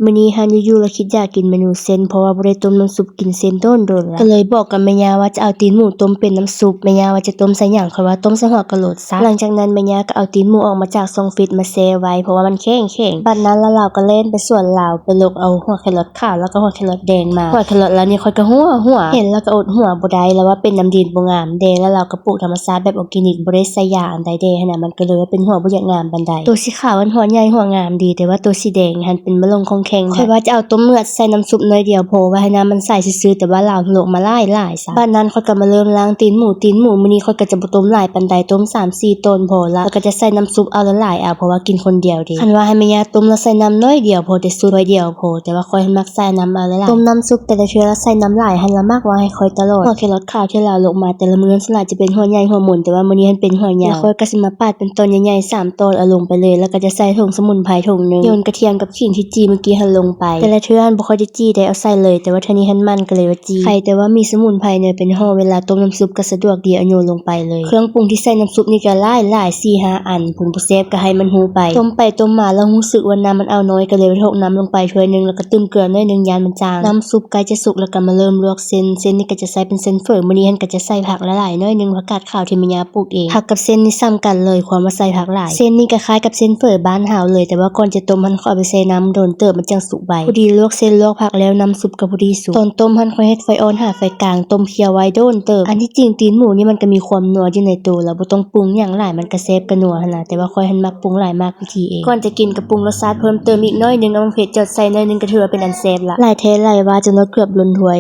มื้อนี้หันอยู่ๆแล้วคิดอยากกินเมนูเส้นเพราะว่าบ่ได้ต้มน้ำซุปกินเส้นโดนแล้วก็เลยบอกกับแม่ย่าว่าจะเอาตีนหมูต้มเป็นน้ำซุปแม่ย่าว่าจะต้มใส่หยังข้อยว่าต้มใส่หัวกะโหลดซะหลังจากนั้นแม่ย่าก็เอาตีนหมูออกมาจากช่องฟรีซมาแช่ไว้เพราะว่ามันแข็งๆบัดนั้นแล้วเราก็เล่นไปสวนลาวไปลกเอาหัวแครอทขาวแล้วก็หัวแครอทแดงมาหัวแครอทแล้วนี่ข้อยก็หัวเห็นแล้วก็อดหัวบ่ได้แล้วว่าเป็นน้ำดินบ่งามเด้แล้วเราก็ปลูกธรรมชาติแบบออร์แกนิกบ่ได้ใส่ยาอันใดเด้หันน่ะมันก็เลยว่าเป็นหัวบ่อยากงามปานใดตัวสีขาวมันหัวใหญ่หัวงามดีแต่ว่าตัวสีแดงหันเป็นมะลงคงแข็งข้อยว่าจะเอาต้มเลือดใส่น้ำซุปน้อยเดียวพอว่าให้น้ำมันใสซื่อๆแต่ว่าลาวโลกมาหลายซะบัดนั้นข้อยก็มาเริ่มล้างตีนหมูมื้อนี้ข้อยก็จะบ่ต้มหลายปานใดต้ม 3-4 ตนพอละแล้วก็จะใส่น้ำซุปเอาหลายๆเอาเพราะว่ากินคนเดียวเด้คันว่าให้แม่ย่าต้มแล้วใส่น้ำน้อยเดียวพอแต่สูตรน้อยเดียวพอแต่ว่าข้อยมักใส่น้ำเอาหลายๆต้มน้ำซุปแต่ละเทื่อแล้วใส่น้ำหลายหันละมักว่าให้ข้อยตลอดหัวแครอทขาวที่ลาวลกมาแต่ละมื้อส่วนหลายจะเป็นหัวใหญ่หัวหมุนแต่ว่ามื้อนี้หันเป็นหัวยาวแล้วข้อยก็สิมาปาดเป็นตอนใหญ่ๆ3ตอนเอาลงไปเลยแล้วก็จะใส่ถุงสมุนไพรถุงนึงโยนกระเทียมกับขิงที่จีเมื่อกี้หันลงไปแต่ละเทื่อหันบ่ค่อยได้จี้ได้เอาใส่เลยแต่ว่าเทื่อนี้หันมันก็เลยว่าจี้ใครแต่ว่ามีสมุนไพรเนี่ยเป็นห่อเวลาต้มน้ำซุปก็สะดวกดีเอาโยนลงไปเลยเครื่องปรุงที่ใส่น้ำซุปนี่ก็หลาย 4-5 อันผงบ่แซ่บก็ให้มันฮู้ไปต้มไปต้มมาแล้วรู้สึกว่าน้ำมันเอาน้อยก็เลยทกน้ำลงไปถ้วยนึงแล้วก็ตึมเกลือหน่อยนึงยานมันจางน้ำซุปใกล้จะสุกแล้วก็มาเริ่มลวกเส้นนี่ก็จะใส่เป็นเส้นเฝอมื้อนี้หันก็จะใส่ผักหลายๆหน่อยนึงผักกาดขาวที่แม่ย่าปลูกเองผักกับเส้นนี่ซ้ำกันเลยความว่าใส่ผักหลายเส้นนี่ก็คล้ายกับเส้นเฝอบ้านเฮาเลยแต่ว่าก่อนจะต้มหันขอเอาไปใส่น้ำโดนเติบมันจังสุกใบพอดีลวกเส้นลวกผักแล้วน้ำซุปก็พอดีสุกตอนต้มหันค่อยเฮ็ดไฟอ่อนหาไฟกลางต้มเคี่ยวไว้โดนเติบอันที่จริงตีนหมูนี่มันก็มีความนัวอยู่ในตัวแล้วบ่ต้องปรุงหยังหลายมันก็แซ่บก็นัวหั่นน่ะแต่ว่าค่อยหันมักปรุงหลายมากวิธีเองก่อนจะกินก็ปรุงรสชาติเพิ่มเติมอีกหน่อยนึงเอาเผ็ดจดใส่หน่อยนึงก็ถือว่าเป็นอันแซ่บละหลายแท้หลายว่าจนว่าเกือบล้นถ้วย